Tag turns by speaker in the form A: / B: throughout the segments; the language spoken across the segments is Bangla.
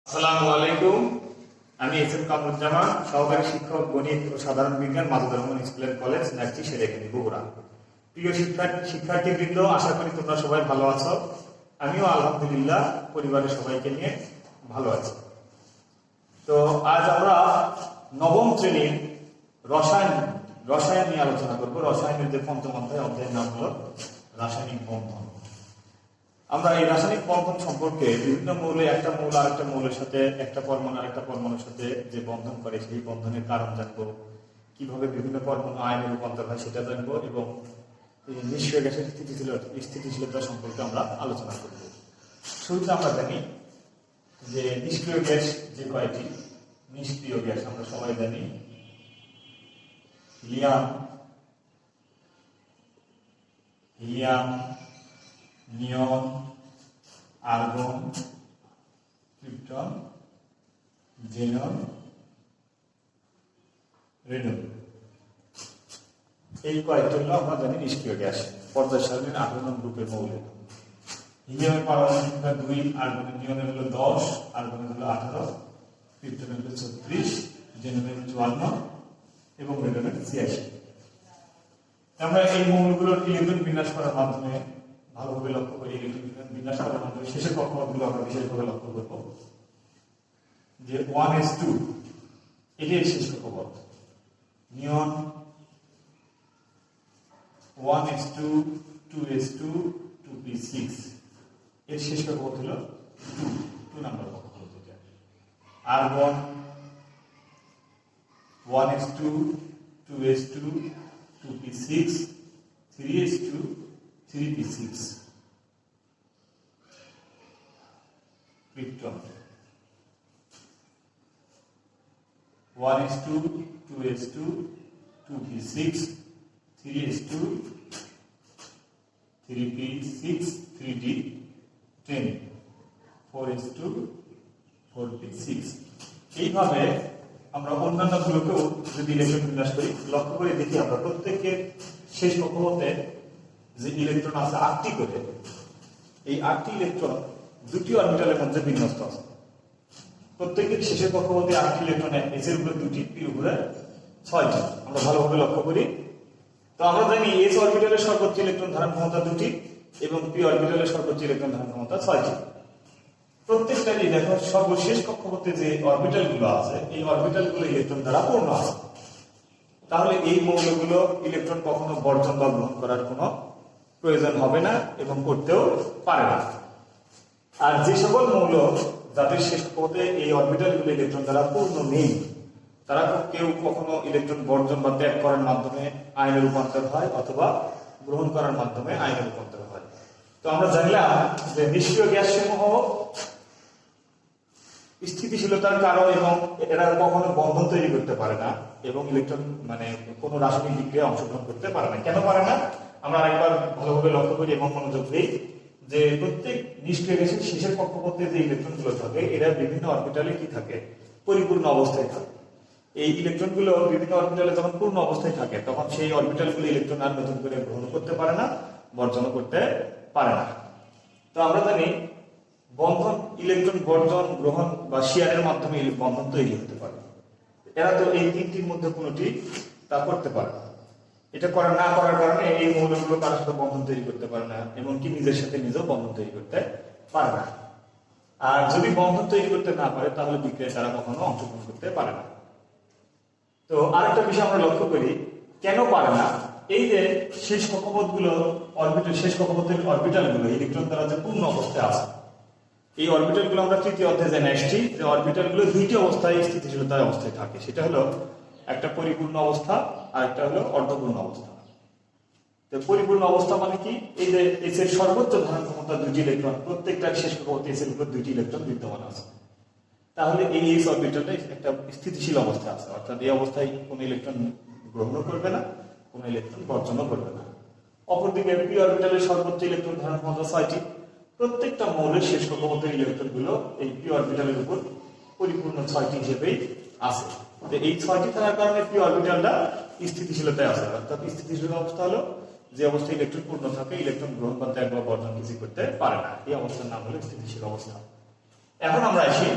A: আসসালামু আলাইকুম। আমি এস এম কামরুজ্জামান, সহকারী শিক্ষক গণিত ও সাধারণ বিজ্ঞান Masud Rahman school and college, Nakchi, Sherekhani, Bogura. প্রিয় শিক্ষার্থীবৃন্দ, আশা করি তোমরা সবাই ভালো আছো। আমিও আলহামদুলিল্লাহ পরিবারের সবাইকে নিয়ে ভালো আছি। তো আজ আমরা নবম শ্রেণীর রসায়ন নিয়ে আলোচনা করব। রসায়নের যে পঞ্চম অধ্যায়ের নাম হলো রাসায়নিক বন্ধন। আমরা এই রাসায়নিক বন্ধন সম্পর্কে বিভিন্ন মৌলে একটা মৌল আরেকটা মৌলের সাথে, একটা পরমাণু আরেকটা পরমাণুর সাথে যে বন্ধন করে সেই বন্ধনের কারণ জানবো, কিভাবে বিভিন্ন পরমাণু আয়নে রূপান্তর হয় সেটা জানবো, এবং নিষ্ক্রিয় গ্যাসের স্থিতিশীলতা সম্পর্কে আমরা আলোচনা করব। শুরুতে আমরা জানি যে নিষ্ক্রিয় গ্যাস যে কয়টি, নিষ্ক্রিয় গ্যাস আমরা সবাই জানি হিলিয়াম, নিয়ন, আর্গন, ক্রিপ্টন, জেনন, রেডন। এই কয়েকটি হলো আমরা জানি নিষ্ক্রিয় গ্যাস। পর্যায় সারণীর 18 নং গ্রুপের মৌল। হিলিয়ামের পারমাণবিক সংখ্যা 2, আর্গনের নিয়নের হলো 10, আর্গনের হলো 18, ক্রিপ্টনের হলো 36, জেননের হলো 54 এবং রেডনের 86। আমরা এই মৌলগুলোর ইলেকট্রন বিন্যাস করার মাধ্যমে ভালোভাবে লক্ষ্য করি। ইলেকট্রন বিন্যাস করার মাধ্যমে শেষের কক্ষপথগুলো আমরা বিশেষভাবে লক্ষ্য করব। যে 1s2 এটির শেষ কক্ষপথ, নিয়ন 1s2, 2s2, 2p6 এর শেষ কক্ষপথ হলো 2 নাম্বার কক্ষপথ। Argon 1s2, 2s2, 2p6, 3s2, 3p6। Krypton 1s2, 2s2, 2p6, 3s2, 3p6, 3d10, 4s2, 4p6। এইভাবে আমরা অন্যান্য গুলোকেও যদি ইলেকট্রন বিন্যাস করি, লক্ষ্য করে দেখি আমরা প্রত্যেকের শেষ কক্ষপথে যে ইলেকট্রন আছে 8টি করে, এই 8টি ইলেকট্রন দুটি অরবিটালের মধ্যে বিন্যস্ত আছে। প্রত্যেকের শেষের কক্ষপথে 8টি ইলেকট্রন, এস এর উপরে 2টি, পি এর উপরে 6টি। আমরা ভালোভাবে লক্ষ্য করি। তো আমরা জানি এস অরবিটালের সর্বোচ্চ ইলেকট্রন ধারণ ক্ষমতা 2টি এবং পি অরবিটালের সর্বোচ্চ ইলেকট্রন ধারণ ক্ষমতা 6টি। প্রত্যেকটারই দেখো সর্বশেষ কক্ষপথে যে অরবিটাল গুলো আছে, এই অরবিটাল গুলো ইলেকট্রন দ্বারা পূর্ণ আছে। তাহলে এই মৌলগুলো ইলেকট্রন কখনো বর্জন বা গ্রহণ করার কোনো প্রয়োজন হবে না এবং করতেও পারে না। আর যে সকল মৌল যাদের শেষ কক্ষপথে এই অরবিটাল গুলো ইলেকট্রন দ্বারা পূর্ণ নেই, তারা কেউ কখনো ইলেকট্রন বর্জন বা ত্যাগ করার মাধ্যমে আয়নে রূপান্তর হয় অথবা গ্রহণ করার মাধ্যমে আয়নে রূপান্তর হয়। তো আমরা জানলাম যে নিষ্ক্রিয় গ্যাস সমূহ স্থিতিশীলতার কারণ এবং এরা কখনো বন্ধন তৈরি করতে পারে না এবং ইলেকট্রন কোন রাসায়নিক বিক্রিয়ায় অংশগ্রহণ করতে পারে না। কেন পারে না আমরা আরেকবার ভালোভাবে লক্ষ্য করি এবং মনোযোগ দিই যে প্রত্যেক নিষ্ক্রিয় গ্যাসের শেষের কক্ষপথে যে ইলেকট্রন গুলো থাকে, এরা বিভিন্ন অরবিটালে কি থাকে, পরিপূর্ণ অবস্থায় থাকে। এই ইলেকট্রন গুলো বিভিন্ন অরবিটালে যখন পূর্ণ অবস্থায় থাকে, তখন সেই অরবিটাল গুলো ইলেকট্রন আর নতুন করে গ্রহণ করতে পারে না, বর্জন করতে পারে না। তো আমরা জানি বন্ধন ইলেকট্রন বর্জন, গ্রহণ বা শেয়ারের মাধ্যমে বন্ধন তৈরি হতে পারে। এরা তো এই তিনটির মধ্যে কোনোটি তা করতে পারে না। এটা না করার কারণে এই মৌলগুলো কারোর সাথে বন্ধন তৈরি করতে পারে না, এমনকি নিজের সাথে নিজেও বন্ধন তৈরি করতে পারে না। আর যদি বন্ধন তৈরি করতে না পারে, তাহলে বিক্রিয়ায় তারা কখনো অংশগ্রহণ করতে পারে না। তো আরেকটা বিষয় আমরা লক্ষ্য করি, কেন পারে না। এই যে শেষ কক্ষপথগুলো শেষ কক্ষপথের অরবিটাল গুলো ইলেকট্রন দ্বারা যে পূর্ণ অবস্থায় আছে, এই অরবিটাল গুলো আমরা তৃতীয় অধ্যায়ে জেনে আসছি যে অরবিটাল গুলো দুইটি অবস্থায় স্থিতিশীলতার অবস্থায় থাকে। সেটা হলো একটা পরিপূর্ণ অবস্থা আর একটা হলো অর্ধপূর্ণ অবস্থা। তো পরিপূর্ণ অবস্থা মানে কি, এই যে এস এর সর্বোচ্চ ধারণ ক্ষমতা 2টি ইলেকট্রন, প্রত্যেকটার শেষ কক্ষপথে এস এর উপর 2টি ইলেকট্রন বিদ্যমান আছে। তাহলে এই এস অরবিটালটা একটা স্থিতিশীল অবস্থায় আছে, অর্থাৎ এই অবস্থায় কোনো ইলেকট্রন গ্রহণও করবে না, কোনো ইলেকট্রন বর্জনও করবে না। অপরদিকে পি অরবিটালের সর্বোচ্চ ইলেকট্রন ধারণ ক্ষমতা 6টি। প্রত্যেকটা মৌলের শেষ কক্ষপথের ইলেকট্রন গুলো এই পি অরবিটালের উপর পরিপূর্ণ 6টি হিসেবেই আছে। এই 6টি থাকার কারণে পি অরবিটালটা স্থিতিশীলতায় আছে। অর্থাৎ স্থিতিশীল অবস্থা হলো যে অবস্থায় ইলেকট্রন পূর্ণ থাকে, ইলেকট্রন গ্রহণ বা ত্যাগ বা বর্জন কিছু করতে পারে না। এই অবস্থার নাম হলো স্থিতিশীল অবস্থা। এখন আমরা আসি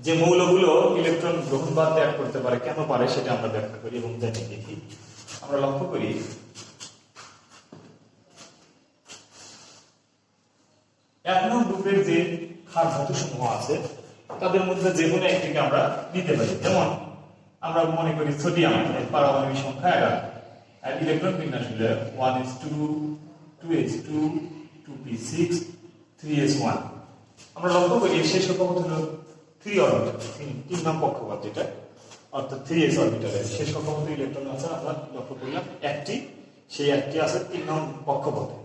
A: যে মৌলগুলো ইলেকট্রন গ্রহণ বা ত্যাগ করতে পারে, কেন পারে সেটা আমরা ব্যাখ্যা করি এবং জানি। দেখি, আমরা লক্ষ্য করি 1 নং গ্রুপের যে ক্ষার ধাতু সমূহ আছে তাদের মধ্যে যে কোনো একটিকে আমরা নিতে পারি। যেমন আমরা মনে করি সোডিয়াম, পারমাণবিক সংখ্যা 11 আর ইলেকট্রন বিন্যাস হলো 1s2 2s2 2p6 3s1। আমরা লক্ষ্য করি শেষ কক্ষপথ হলো 3 অরবিটাল, 3 নং কক্ষপথ, যেটা অর্থাৎ 3s অরবিটালের শেষ কক্ষপথে ইলেকট্রন আছে আমরা লক্ষ্য করলাম একটি, সেই একটি আছে 3 নং কক্ষপথে।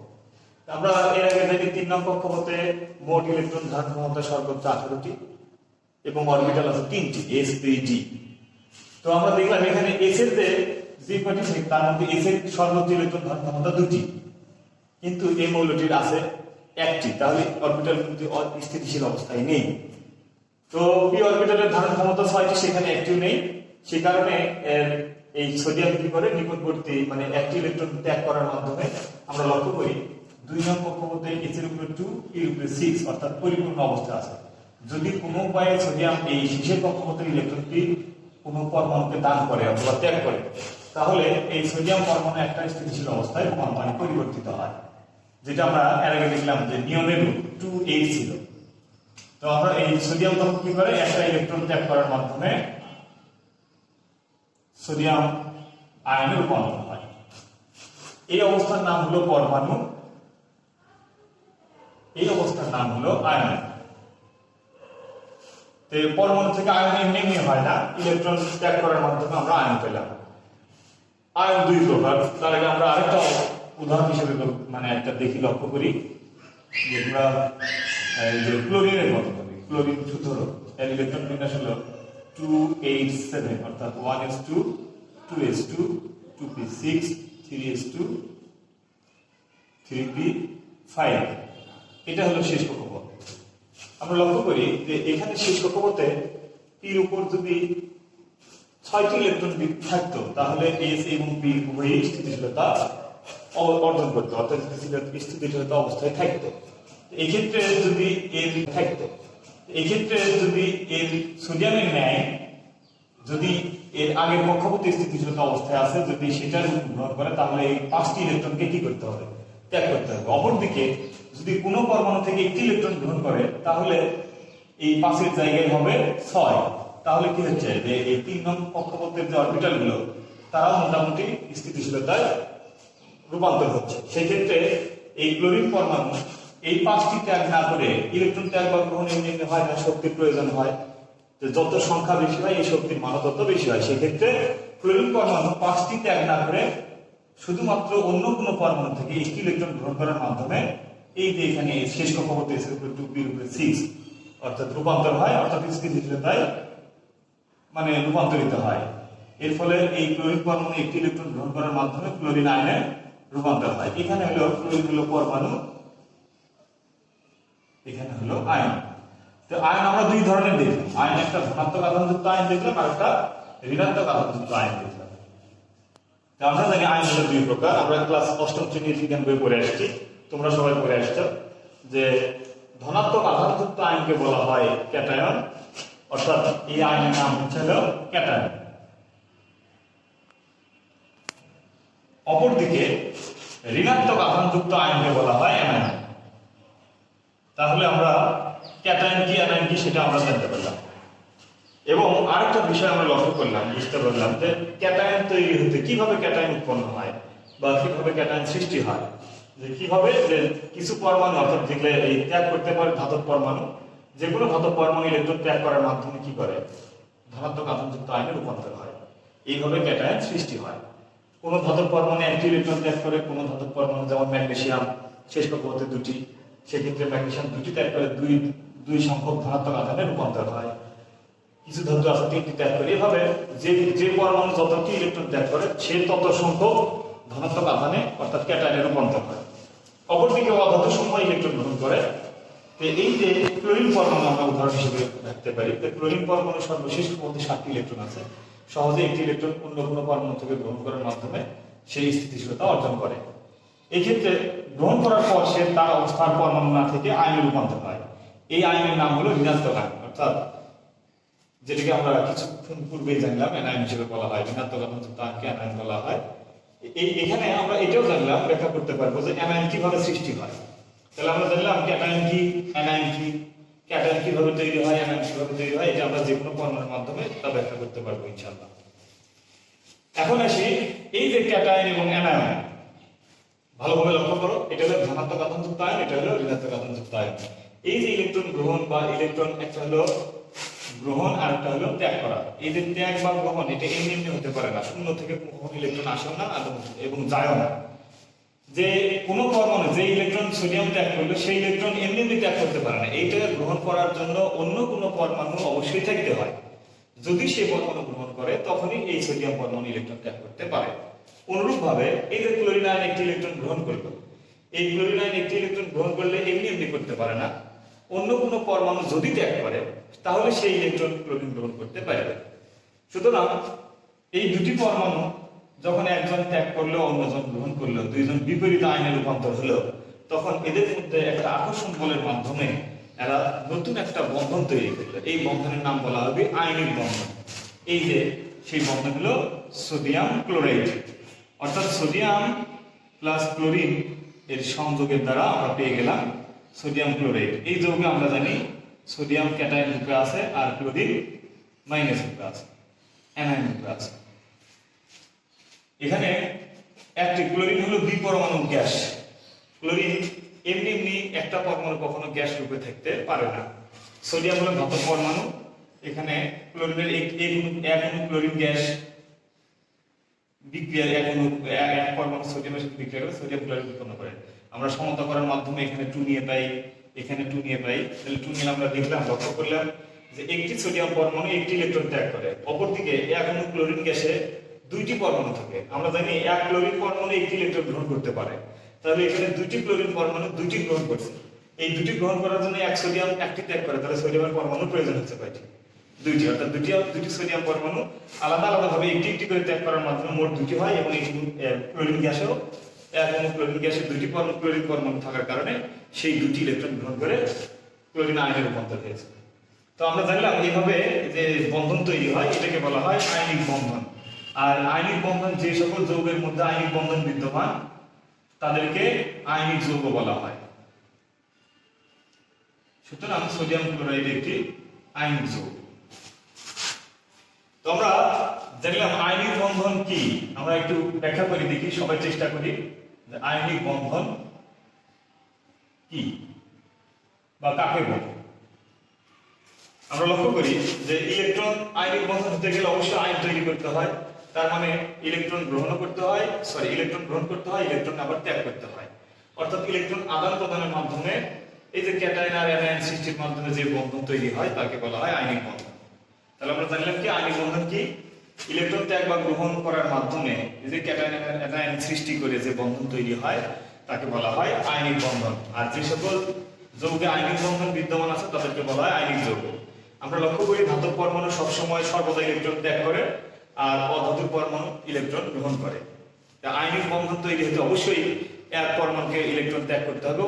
A: আমরা এর আগে জানি 3 নং কক্ষপথে মোট ইলেকট্রন ধারণ ক্ষমতা সর্বোচ্চ 18টি এবং অরবিটাল আছে 3টি, s p d। তো আমরা দেখলাম এখানে s এর যে কটি তার মধ্যে s এর সর্বোচ্চ ইলেকট্রন ধারণ ক্ষমতা 2টি, কিন্তু এই মৌলটির আছে একটি, তাহলে অরবিটাল কিন্তু স্থিতিশীল অবস্থায় নেই। তো পি অরবিটালের ধারণ ক্ষমতা 6টি, সেখানে একটিও নেই। সেই কারণে এই সোডিয়াম কি করে নিকটবর্তী মানে একটি ইলেকট্রন ত্যাগ করার মাধ্যমে আমরা লক্ষ্য করি 2 নং কক্ষপথে s এর উপরে 2 p এর উপরে 6 অর্থাৎ পরিপূর্ণ অবস্থা আছে। যদি কোনো উপায়ে সোডিয়াম এই শেষের কক্ষপথের ইলেকট্রনটি কোনো পরমাণুকে দান করে অথবা ত্যাগ করে, তাহলে এই সোডিয়াম পরমাণু একটা স্থিতিশীল অবস্থায় মানে পরিবর্তিত হয়, যেটা আমরা এর আগে দেখলাম যে নিয়নের 2 8 ছিল। তো আমরা এই সোডিয়াম তখন কি করে একটা ইলেকট্রন ত্যাগ করার মাধ্যমে সোডিয়াম আয়নে রূপান্তর হয়। এই অবস্থার নাম হলো পরমাণু, এই অবস্থার নাম হলো আয়ন। তো পরমাণু থেকে আয়ন এমনি হয় না, ইলেকট্রন ত্যাগ করার মাধ্যমে আমরা আয়ন পেলাম। আয়ন 2 প্রকার। তার আগে আমরা আরেকটা উদাহরণ হিসেবে মানে একটা দেখি, লক্ষ্য করি যে আমরা যে ক্লোরিনের কথা বলি, ক্লোরিন 17 এর ইলেকট্রন বিন্যাস হলো 287 অর্থাৎ 1s2 2s2 2p6 3s2 3p5। এটা হলো শেষ কক্ষপথ। আমরা লক্ষ্য করি যে এখানে শেষ কক্ষপথে পির উপর যদি 6টি ইলেকট্রন থাকতো, তাহলে এস এবং পি উভয়ই স্থিতিশীলতা অর্জন করতো, অর্থাৎ স্থিতিশীলতা অবস্থায় থাকতো। এই ক্ষেত্রে যদি এর থাকতো, এই ক্ষেত্রে যদি এর সোডিয়ামের ন্যায় যদি এর আগের কক্ষপথে স্থিতিশীলতা অবস্থায় আছে, যদি সেটা গ্রহণ করে, তাহলে এই 5টি ইলেকট্রনকে কি করতে হবে? ত্যাগ করতে হবে। অপরদিকে যদি কোনো পরমাণু থেকে একটি ইলেকট্রন গ্রহণ করে, তাহলে এই 5 এর জায়গায় হবে 6। তাহলে কি হচ্ছে যে এই 3 নং কক্ষপথের যে অরবিটাল গুলো তারাও মোটামুটি স্থিতিশীলতায় রূপান্তর হচ্ছে। সেই ক্ষেত্রে এই ক্লোরিন পরমাণু এই 5টি ত্যাগ না করে, ইলেকট্রন ত্যাগ বা গ্রহণ এমনি হয় না, শক্তির প্রয়োজন হয়, যে যত সংখ্যা বেশি হয় এই শক্তির মান তত বেশি হয়। সেই ক্ষেত্রে ক্লোরিন পরমাণু 5টি ত্যাগ না করে শুধুমাত্র অন্য কোনো পরমাণু থেকে একটি ইলেকট্রন গ্রহণ করার মাধ্যমে এই যে এখানে শেষ কক্ষপথে s এর উপরে 2 p এর উপরে 6 অর্থাৎ রূপান্তর হয়, অর্থাৎ স্থিতিশীলতায় মানে রূপান্তরিত হয়। এর ফলে এই ক্লোরিন পরমাণু একটি ইলেকট্রন গ্রহণ করার মাধ্যমে ক্লোরিন আয়নে রূপান্তর হয়। এখানে হলো ক্লোরিন হলো পরমাণু, এখানে হলো আয়ন। তো আয়ন আমরা 2 ধরনের দেখলাম, আয়ন একটা ধনাত্মক আধানযুক্ত আয়ন দেখলাম আর একটা ঋণাত্মক আধানযুক্ত আয়ন দেখলাম। তো আমরা জানি আয়ন হলো 2 প্রকার। আমরা ক্লাস 8ম শ্রেণীর বিজ্ঞান বই পড়ে আসছি, তোমরা সবাই পড়ে আসছো যে ধনাত্মক আধানযুক্ত আয়নকে বলা হয় ক্যাটায়ন, অর্থাৎ এই আয়নের নাম হচ্ছে হলো ক্যাটায়ন। অপরদিকে ঋণাত্মক আধানযুক্ত আয়নকে বলা হয় অ্যানায়ন। তাহলে আমরা ক্যাটায়ন কি অ্যানায়ন কি সেটা আমরা জানতে পারলাম। এবং আরেকটা বিষয় আমরা লক্ষ্য করলাম, বুঝতে পারলাম যে ক্যাটায়ন তৈরি হতে কিভাবে ক্যাটায়ন উৎপন্ন হয় বা কিভাবে ক্যাটায়ন সৃষ্টি হয়, যে কিভাবে যে কিছু পরমাণু অর্থাৎ যেগুলো এই ত্যাগ করতে পারে ধাতব পরমাণু, যে কোনো ধাতব পরমাণু ইলেকট্রন ত্যাগ করার মাধ্যমে কি করে ধনাত্মক আধানযুক্ত আয়নে রূপান্তর হয়। এইভাবে ক্যাটায়ন সৃষ্টি হয়। কোনো ধাতব পরমাণু একটি ইলেকট্রন ত্যাগ করে, কোনো ধাতব পরমাণু যেমন ম্যাগনেসিয়াম শেষ কক্ষপথে 2টি, সেক্ষেত্রে ম্যাগনেসিয়াম 2টি ত্যাগ করে 2 সংখ্যক ধনাত্মক আধানে রূপান্তর হয়। কিছু ধাতু আছে 3টি ত্যাগ করে। এভাবে যে পরমাণু যতটি ইলেকট্রন ত্যাগ করে সে তত সংখ্যক ধনাত্মক আধানে অর্থাৎ ক্যাটায়নে রূপান্তর হয়। অপরদিকে অধাতু সমূহ ইলেকট্রন গ্রহণ করে। তো এই যে ক্লোরিন পরমাণু আমরা উদাহরণ হিসেবে রাখতে পারি, তো ক্লোরিন পরমাণু সর্বশেষ মধ্যে 7টি ইলেকট্রন আছে। সহজে একটি ইলেকট্রন অন্য কোনো পরমাণু থেকে গ্রহণ করার মাধ্যমে সেই স্থিতিশীলতা অর্জন করে। এই ক্ষেত্রে গ্রহণ করার পর সে তার অবস্থার পরমাণু না থেকে আয়নে রূপান্তর হয়। এই আয়নের নাম হলো ঋণাত্মক আয়ন, অর্থাৎ যেটাকে আমরা কিছুক্ষণ পূর্বেই জানলাম অ্যানায়ন হিসেবে বলা হয়, ঋণাত্মক আধানযুক্ত আয়নকে অ্যানায়ন বলা হয়। এখানে আমরা এটাও জানলাম, ব্যাখ্যা করতে পারবো যে অ্যানায়ন কিভাবে সৃষ্টি হয়। তাহলে আমরা জানলাম ক্যাটায়ন কি, অ্যানায়ন কি, ক্যাটায়ন কিভাবে তৈরি হয়, অ্যানায়ন কিভাবে তৈরি হয়, এটা আমরা যে কোনো পরমাণুর মাধ্যমে তা ব্যাখ্যা করতে পারবো ইনশাআল্লাহ। এখন আসি এই যে ক্যাটায়ন এবং অ্যানায়ন, ভালোভাবে লক্ষ্য করো, এটা হলো ধনাত্মক আধানযুক্ত আয়ন, এটা হলো ঋণাত্মক আধানযুক্ত আয়ন। এই যে ইলেকট্রন গ্রহণ বা ইলেকট্রন, একটা হলো গ্রহণ আর একটা হলো ত্যাগ করা। এই যে ত্যাগ বা গ্রহণ, এটা এমনি এমনি হতে পারে না, শূন্য থেকে কখনো ইলেকট্রন আসেও না এবং যায়ও না। যে কোনো পরমাণু যে ইলেকট্রন সোডিয়াম ত্যাগ করলো, সেই ইলেকট্রন এমনি এমনি ত্যাগ করতে পারে না, এইটা গ্রহণ করার জন্য অন্য কোনো পরমাণু অবশ্যই থাকতে হয়। যদি সে পরমাণু গ্রহণ করে তখনই এই সোডিয়াম পরমাণু ইলেকট্রন ত্যাগ করতে পারে। অনুরূপভাবে এই যে ক্লোরিন আয়ন একটি ইলেকট্রন গ্রহণ করলো, এই ক্লোরিন আয়ন একটি ইলেকট্রন গ্রহণ করলে এমনি এমনি করতে পারে না, অন্য কোনো পরমাণু যদি ত্যাগ করে তাহলে সেই ইলেকট্রন ক্লোরিন গ্রহণ করতে পারবে। সুতরাং এই দুটি পরমাণু যখন একজন ত্যাগ করলো অন্যজন গ্রহণ করলো, দুইজন বিপরীত আয়নে রূপান্তর হলো, তখন এদের মধ্যে একটা আকর্ষণ বলের মাধ্যমে এরা নতুন একটা বন্ধন তৈরি করলো। এই বন্ধনের নাম বলা হবে আয়নিক বন্ধন। এই যে সেই বন্ধন হলো সোডিয়াম ক্লোরাইড, অর্থাৎ সোডিয়াম প্লাস ক্লোরিন এর সংযোগের দ্বারা আমরা পেয়ে গেলাম সোডিয়াম ক্লোরাইড। এই যৌগে আমরা জানি সোডিয়াম ক্যাটায়ন রূপে আছে আর ক্লোরিন মাইনাস রূপে আছে, অ্যানায়ন রূপে আছে। এখানে একটি ক্লোরিন হলো দ্বিপরমাণু গ্যাস। ক্লোরিন এমনি এমনি একটা পরমাণু কখনো গ্যাস রূপে থাকতে পারে না। সোডিয়াম হলো ধাতব পরমাণু, এখানে ক্লোরিনের এক অণু ক্লোরিন গ্যাস বিক্রিয়া এক পরমাণু সোডিয়ামের সাথে বিক্রিয়া করে সোডিয়াম ক্লোরাইড উৎপন্ন করে। আমরা সমতা করার মাধ্যমে এখানে 2 নিয়ে পাই, এখানে 2 নিয়ে পাই। তাহলে 2 নিয়ে আমরা দেখলাম, লক্ষ্য করলাম যে একটি সোডিয়াম পরমাণু একটি ইলেকট্রন ত্যাগ করে, অপরদিকে এক অণু ক্লোরিন গ্যাসে দুইটি পরমাণু থাকে। আমরা জানি এক ক্লোরিন পরমাণু একটি ইলেকট্রন গ্রহণ করতে পারে, তাহলে এখানে দুইটি ক্লোরিন পরমাণু দুইটি গ্রহণ করছে। এই দুটি গ্রহণ করার জন্য এক সোডিয়াম একটি ত্যাগ করে, তাহলে সোডিয়ামের পরমাণু প্রয়োজন হচ্ছে কয়টি? দুইটি। অর্থাৎ দুটি সোডিয়াম পরমাণু আলাদা আলাদা ভাবে একটি একটি করে ত্যাগ করার মাধ্যমে মোট দুটি হয়। এবং এই ক্লোরিন গ্যাসেও এক অণু ক্লোরিন গ্যাসে দুটি ক্লোরিন পরমাণু থাকার কারণে সেই দুটি ইলেকট্রন গ্রহণ করে ক্লোরিন আয়নে রূপান্তর হয়েছে। তো আমরা জানলাম এইভাবে যে বন্ধন তৈরি হয়, এটাকে বলা হয় আয়নিক বন্ধন। আর আয়নিক বন্ধন, যে সকল যৌগের মধ্যে আয়নিক বন্ধন বিদ্যমান তাদেরকে আয়নিক যৌগ বলা হয়। সুতরাং সোডিয়াম ক্লোরাইড একটি আয়নিক যৌগ। তো আমরা জানলাম আয়নিক বন্ধন কি, আমরা একটু ব্যাখ্যা করে দেখি, সবাই চেষ্টা করি যে আয়নিক বন্ধন কি বা কাকে বলে। আমরা লক্ষ্য করি যে ইলেকট্রন আয়নিক বন্ধন হতে গেলে অবশ্যই আয়ন তৈরি করতে হয়। তার মানে ইলেকট্রন গ্রহণ করতে হয়, ইলেকট্রন গ্রহণ করতে হয়, ইলেকট্রন আবার ত্যাগ করতে হয়। অর্থাৎ ইলেকট্রন আদান প্রদানের মাধ্যমে এই যে ক্যাটায়ন আর অ্যানায়ন সৃষ্টির মাধ্যমে যে বন্ধন তৈরি হয় তাকে বলা হয় আয়নিক বন্ধন। তাহলে আমরা জানলাম কি আয়নিক বন্ধন কি, ইলেকট্রন ত্যাগ বা গ্রহণ করার মাধ্যমে এই যে ক্যাটায়ন অ্যানায়ন সৃষ্টি করে যে বন্ধন তৈরি হয় তাকে বলা হয় আয়নিক বন্ধন। আর যে সকল যৌগে আয়নিক বন্ধন বিদ্যমান আছে তাদেরকে বলা হয় আয়নিক যৌগ। আমরা লক্ষ্য করি ধাতব পরমাণু সবসময় সর্বদা ইলেকট্রন ত্যাগ করে আর অধাতব পরমাণু ইলেকট্রন গ্রহণ করে। আয়নিক বন্ধন তৈরি হতে অবশ্যই এক পরমাণুকে ইলেকট্রন ত্যাগ করতে হবে,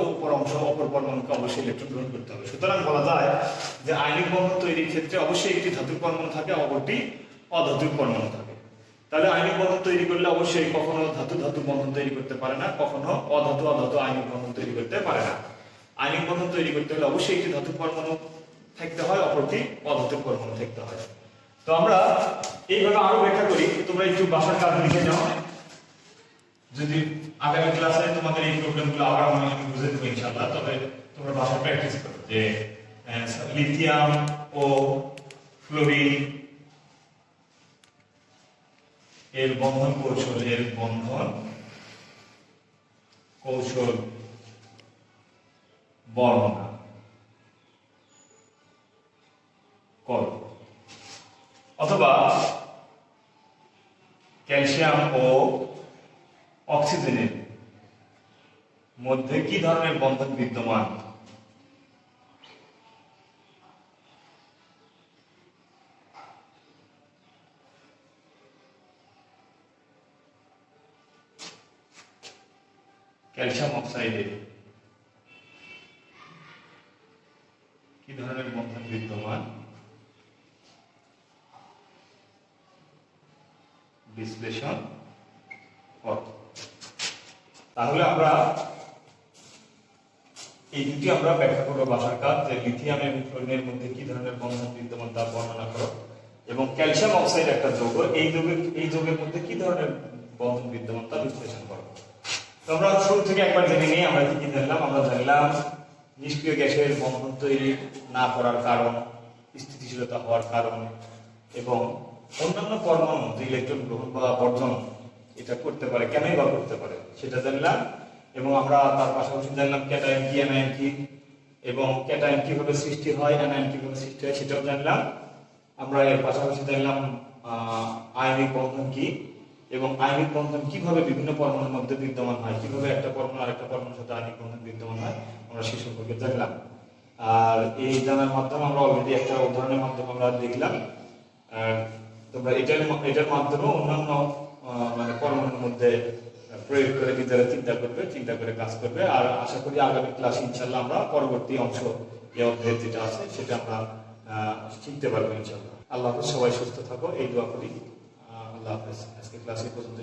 A: অপর পরমাণুকে অবশ্যই ইলেকট্রন গ্রহণ করতে হবে। সুতরাং বলা যায় যে আয়নিক বন্ধন তৈরির ক্ষেত্রে অবশ্যই একটি ধাতুর পরমাণু থাকে, অপরটি অধাতুর পরমাণু থাকে। তাহলে আয়নিক বন্ধন তৈরি করলে অবশ্যই কখনো ধাতু ধাতু বন্ধন তৈরি করতে পারে না, কখনো অধাতু অধাতু আয়নিক বন্ধন তৈরি করতে পারে না। আয়নিক বন্ধন তৈরি করতে হলে অবশ্যই একটি ধাতুর পরমাণু থাকতে হয়, অপরটি অধাতুর পরমাণু থাকতে হয়। তো আমরা এইভাবে আরো ব্যাখ্যা করি, তোমরা একটু বাসার কাজ লিখে নাও। যদি আগামী ক্লাসে তোমাদের এই প্রবলেমগুলো আবার আমি বুঝে দেবো ইনশাআল্লাহ, তবে তোমরা বাসায় প্র্যাকটিস করো যে লিথিয়াম ও ফ্লোরিন এর বন্ধন কৌশল বর্ণনা করো। অথবা ক্যালসিয়াম ও অক্সিজেনের মধ্যে কি ধরনের বন্ধন বিদ্যমান ক্যালসিয়াম অক্সাইডে কি ধরনের বন্ধন বিদ্যমান বিশ্লেষণ অর্থ। তাহলে আমরা এই দুটি আমরা ব্যাখ্যা করবো ভাষার কাজ, যে লিথিয়াম এবং ফ্লোরিনের মধ্যে কি ধরনের বন্ধন বিদ্যমান তা বর্ণনা করো, এবং ক্যালসিয়াম অক্সাইড একটা যৌগ, এই যৌগের মধ্যে কি ধরনের বন্ধন বিদ্যমান তা বিশ্লেষণ করো। তো আমরা শুরু থেকে একবার জেনে নিই আমরা কি কি জানলাম। আমরা জানলাম নিষ্ক্রিয় গ্যাসের বন্ধন তৈরি না করার কারণ, স্থিতিশীলতা হওয়ার কারণ, এবং অন্যান্য পরমাণু যে ইলেকট্রন গ্রহণ বা বর্জন এটা করতে পারে, কেনই বা করতে পারে সেটা জানলাম। এবং আমরা তার পাশাপাশি জানলাম ক্যাটায়ন কি, অ্যানায়ন কি, এবং ক্যাটায়ন কিভাবে সৃষ্টি হয়, অ্যানায়ন কিভাবে সৃষ্টি হয় সেটাও জানলাম। আমরা এর পাশাপাশি জানলাম আয়নিক বন্ধন কি, এবং আয়নিক বন্ধন কিভাবে বিভিন্ন পরমাণুর মধ্যে বিদ্যমান হয়, কিভাবে একটা পরমাণু আরেকটা পরমাণুর সাথে আয়নিক বন্ধন বিদ্যমান হয় আমরা সে সম্পর্কে জানলাম। আর এই জানার মাধ্যমে আমরা অলরেডি একটা উদাহরণের মাধ্যমে আমরা দেখলাম। তোমরা এটার মাধ্যমে অন্যান্য মানে পরমাণুর মধ্যে প্রয়োগ করে নিজেরা চিন্তা করে কাজ করবে। আর আশা করি আগামী ক্লাসে ইনশাল্লাহ আমরা পরবর্তী অংশ এই অধ্যায়ের যেটা আছে সেটা আমরা শিখতে পারবো ইনশাল্লাহ। আল্লাহ হাফেজ, সবাই সুস্থ থাকো এই দোয়া করি। আল্লাহ হাফেজ। আজকে ক্লাসে পর্যন্ত।